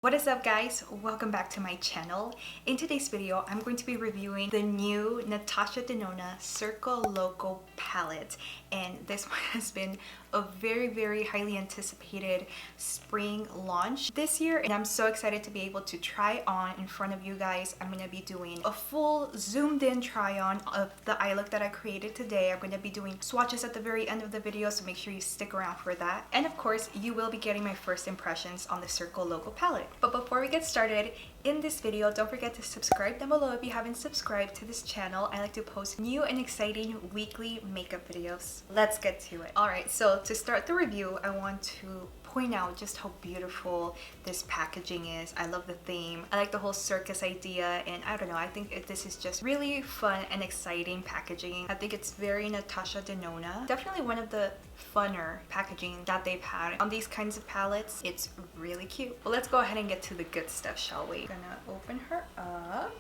What is up, guys? Welcome back to my channel. In today's video, I'm going to be reviewing the new Natasha Denona Circoloco Palette, and this one has been a very highly anticipated spring launch this year, and I'm so excited to be able to try on in front of you guys. I'm going to be doing a full zoomed in try on of the eye look that I created today. I'm going to be doing swatches at the very end of the video, so make sure you stick around for that. And of course, you will be getting my first impressions on the Circoloco palette. But before we get started in this video, don't forget to subscribe down below if you haven't subscribed to this channel. I like to post new and exciting weekly makeup videos. Let's get to it. Alright, so to start the review, I want to point out just how beautiful this packaging is. I love the theme. I like the whole circus idea, and I don't know, I think this is just really fun and exciting packaging. I think it's very Natasha Denona. Definitely one of the funner packaging that they've had on these kinds of palettes. It's really cute. Well, let's go ahead and get to the good stuff, shall we? I'm gonna open her up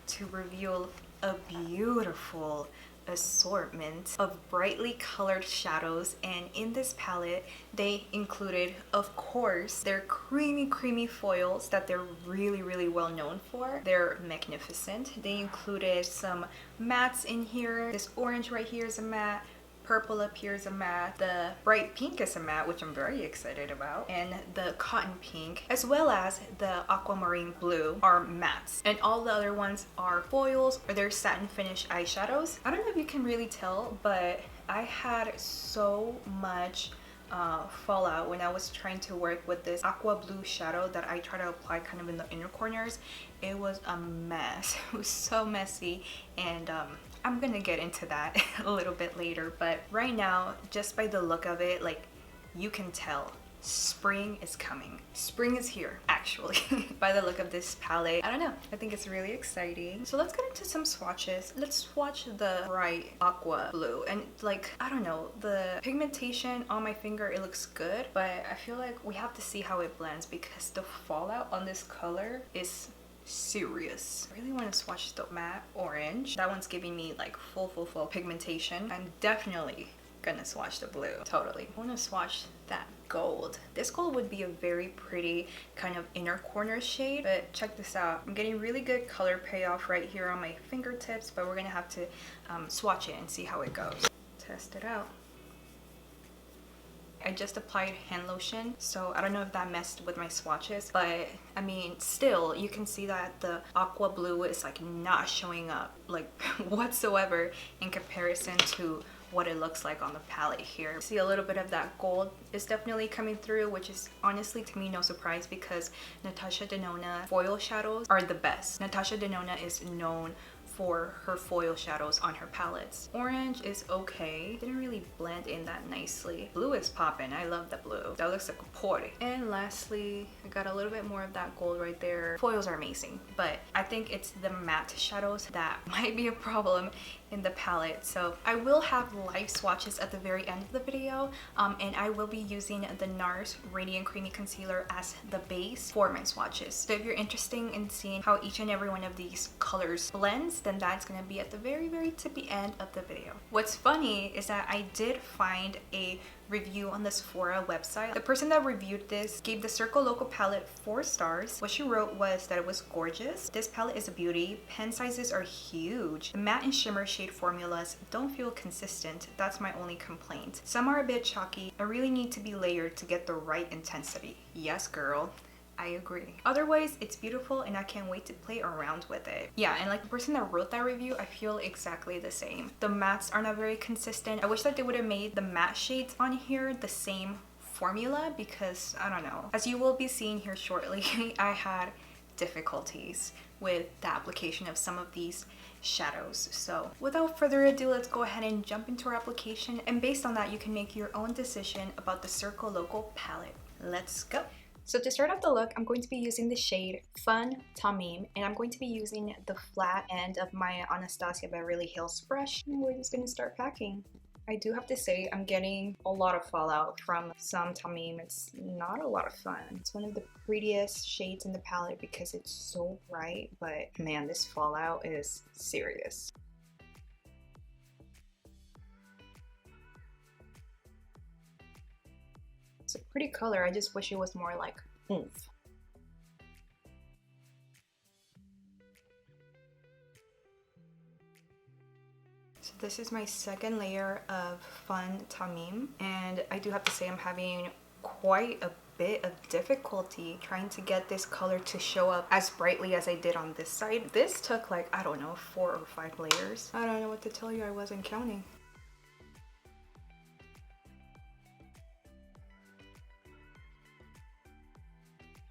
to reveal a beautiful assortment of brightly colored shadows, and in this palette they included, of course, their creamy foils that they're really well known for. They're magnificent. They included some mattes in here. This orange right here is a matte, purple up here is a matte, the bright pink is a matte, which I'm very excited about, and the cotton pink as well as the aquamarine blue are mattes, and all the other ones are foils or they're satin finish eyeshadows. I don't know if you can really tell, but I had so much fallout when I was trying to work with this aqua blue shadow that I try to apply kind of in the inner corners. It was a mess. It was so messy, and I'm gonna get into that a little bit later, but right now, just by the look of it, like, you can tell spring is coming. Spring is here, actually. By the look of this palette, I don't know, I think it's really exciting. So let's get into some swatches. Let's swatch the bright aqua blue, and like, I don't know, the pigmentation on my finger, it looks good, but I feel like we have to see how it blends because the fallout on this color is serious. I really want to swatch the matte orange. That one's giving me like full pigmentation. I'm definitely gonna swatch the blue. Totally. I want to swatch that gold. This gold would be a very pretty kind of inner corner shade, but check this out. I'm getting really good color payoff right here on my fingertips, but we're gonna have to swatch it and see how it goes. Test it out. I just applied hand lotion, so I don't know if that messed with my swatches, but I mean, still, you can see that the aqua blue is like not showing up like whatsoever in comparison to what it looks like on the palette here. See a little bit of that gold is definitely coming through, which is honestly to me no surprise because Natasha Denona foil shadows are the best. Natasha Denona is known for her foil shadows on her palettes. Orange is okay. Didn't really blend in that nicely. Blue is popping. I love the blue. That looks like a party. And lastly, I got a little bit more of that gold right there. Foils are amazing, but I think it's the matte shadows that might be a problem in the palette. So I will have live swatches at the very end of the video, and I will be using the NARS Radiant Creamy Concealer as the base for my swatches. So if you're interested in seeing how each and every one of these colors blends, then that's gonna be at the very tippy end of the video. What's funny is that I did find a review on the Sephora website. The person that reviewed this gave the Circoloco palette 4 stars. What she wrote was that it was gorgeous. This palette is a beauty. Pen sizes are huge. The matte and shimmer shade formulas don't feel consistent. That's my only complaint. Some are a bit chalky. I really need to be layered to get the right intensity. Yes, girl. I agree. Otherwise, it's beautiful and I can't wait to play around with it. Yeah, and like the person that wrote that review, I feel exactly the same. The mattes are not very consistent. I wish that they would have made the matte shades on here the same formula because, I don't know. As you will be seeing here shortly, I had difficulties with the application of some of these shadows. So without further ado, let's go ahead and jump into our application, and based on that, you can make your own decision about the Circoloco palette. Let's go. So to start off the look, I'm going to be using the shade Fun Tamim, and I'm going to be using the flat end of my Anastasia Beverly Hills brush. And we're just going to start packing. I do have to say I'm getting a lot of fallout from some Tamim. It's not a lot of fun. It's one of the prettiest shades in the palette because it's so bright, but man, this fallout is serious. It's a pretty color. I just wish it was more like oomph. So this is my second layer of Fun Tamim, and I do have to say I'm having quite a bit of difficulty trying to get this color to show up as brightly as I did on this side. This took like, I don't know, 4 or 5 layers. I don't know what to tell you, I wasn't counting.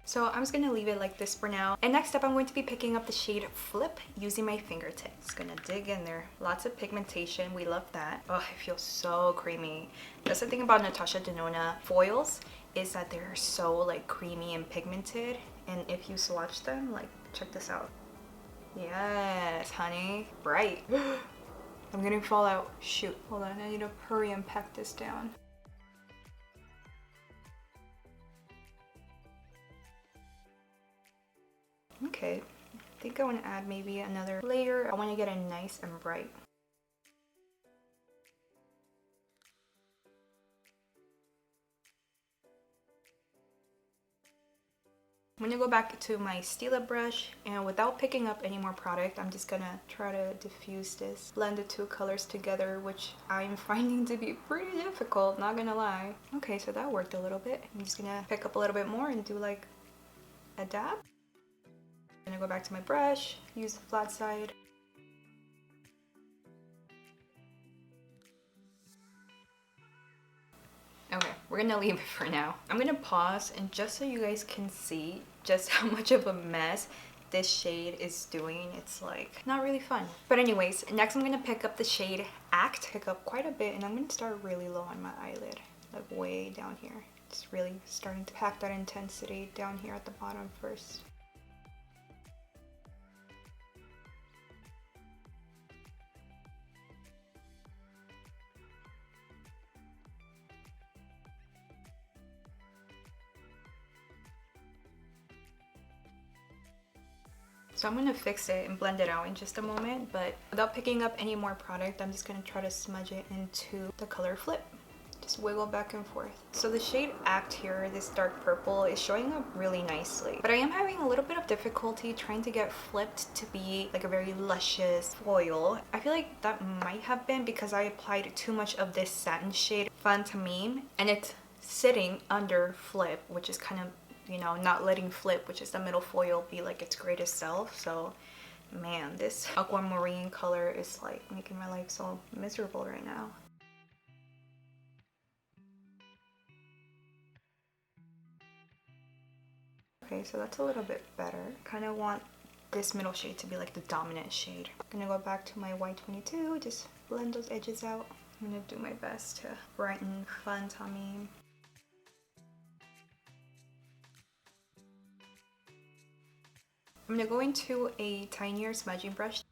So I'm just gonna leave it like this for now. And next up, I'm going to be picking up the shade Flip using my fingertips. Just gonna dig in there. Lots of pigmentation, we love that. Oh, it feels so creamy. That's the thing about Natasha Denona foils, is that they're so like creamy and pigmented. And if you swatch them, like check this out. Yes, honey, bright. I'm gonna fall out. Shoot, hold on, I need to hurry and pack this down. Okay, I think I want to add maybe another layer. I want to get it nice and bright. I'm going to go back to my Stila brush, and without picking up any more product, I'm just going to try to diffuse this. Blend the two colors together, which I'm finding to be pretty difficult, not gonna lie. Okay, so that worked a little bit. I'm just going to pick up a little bit more and do like a dab. I'm gonna go back to my brush, use the flat side. Okay, we're gonna leave it for now. I'm gonna pause, and just so you guys can see just how much of a mess this shade is doing, it's like not really fun. But anyways, next I'm gonna pick up the shade Act, pick up quite a bit, and I'm gonna start really low on my eyelid, like way down here. It's really starting to pack that intensity down here at the bottom first. So I'm gonna fix it and blend it out in just a moment, but without picking up any more product, I'm just gonna try to smudge it into the color Flip. Just wiggle back and forth. So the shade Act here, this dark purple, is showing up really nicely. But I am having a little bit of difficulty trying to get Flipped to be like a very luscious foil. I feel like that might have been because I applied too much of this satin shade Fun Tamim, and it's sitting under Flip, which is kind of, you know, not letting Flip, which is the middle foil, be like its greatest self. So man, this aquamarine color is like making my life so miserable right now. Okay, so that's a little bit better. Kind of want this middle shade to be like the dominant shade. I'm gonna go back to my Y22, just blend those edges out. I'm gonna do my best to brighten Fun Tamim. I'm gonna go into a tinier smudging brush.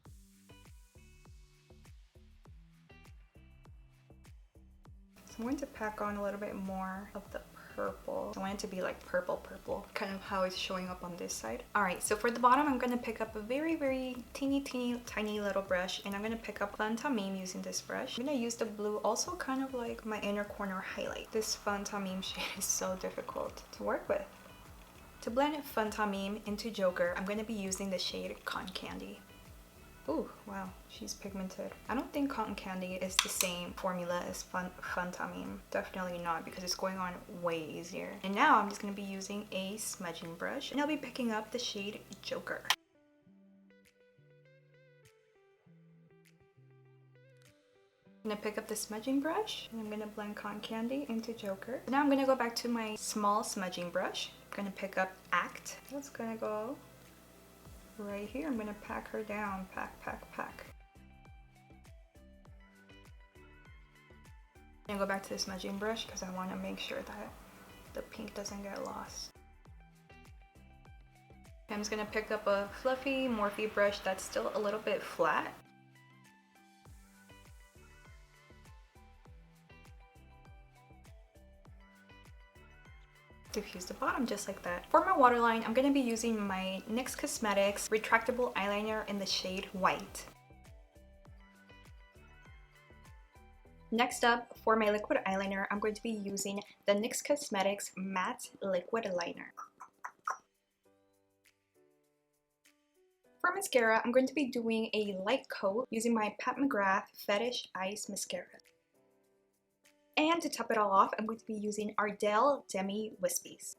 So I'm going to pack on a little bit more of the purple. I want it to be like purple, kind of how it's showing up on this side. All right, so for the bottom, I'm gonna pick up a very tiny little brush, and I'm gonna pick up Fun Tamim using this brush. I'm gonna use the blue, also kind of like my inner corner highlight. This Fun Tamim shade is so difficult to work with. To blend Fun Tamim into Joker, I'm going to be using the shade Cotton Candy. Ooh, wow, she's pigmented. I don't think Cotton Candy is the same formula as Fun Tamim. Definitely not, because it's going on way easier. And now I'm just going to be using a smudging brush, and I'll be picking up the shade Joker. I'm gonna pick up the smudging brush, and I'm gonna blend Cotton Candy into Joker. Now I'm gonna go back to my small smudging brush. I'm gonna pick up Act. That's gonna go right here. I'm gonna pack her down. Pack. I'm gonna go back to the smudging brush because I want to make sure that the pink doesn't get lost. I'm just gonna pick up a fluffy Morphe brush that's still a little bit flat. Diffuse the bottom just like that. For my waterline, I'm going to be using my NYX Cosmetics retractable eyeliner in the shade White. Next up, for my liquid eyeliner, I'm going to be using the NYX Cosmetics Matte Liquid Liner. For mascara, I'm going to be doing a light coat using my Pat McGrath Fetish Ice Mascara. And to top it all off, I'm going to be using Ardell Demi Wispies.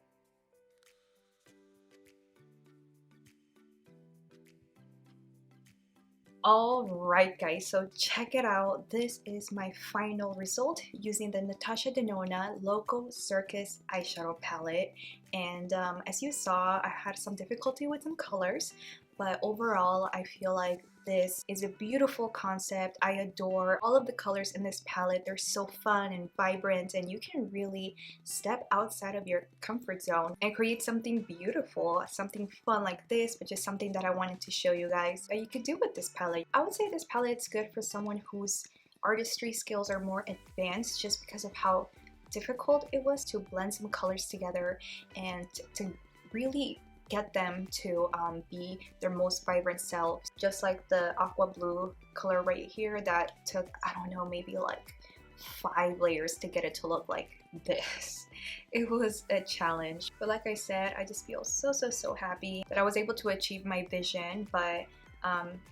Alright guys, so check it out. This is my final result using the Natasha Denona Circoloco eyeshadow palette. And as you saw, I had some difficulty with some colors, but overall I feel like this is a beautiful concept. I adore all of the colors in this palette. They're so fun and vibrant, and you can really step outside of your comfort zone and create something beautiful, something fun like this, which is something that I wanted to show you guys that you could do with this palette. I would say this palette's good for someone whose artistry skills are more advanced, just because of how difficult it was to blend some colors together and to really get them to be their most vibrant selves. Just like the aqua blue color right here that took, I don't know, maybe like 5 layers to get it to look like this. It was a challenge, but like I said, I just feel so happy that I was able to achieve my vision. But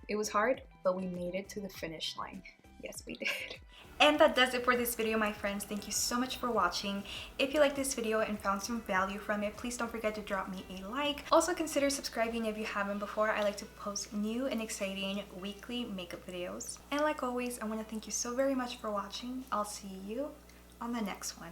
it was hard, but we made it to the finish line. Yes, we did. And that does it for this video, my friends. Thank you so much for watching. If you liked this video and found some value from it, please don't forget to drop me a like. Also consider subscribing if you haven't before. I like to post new and exciting weekly makeup videos. And like always, I want to thank you so very much for watching. I'll see you on the next one.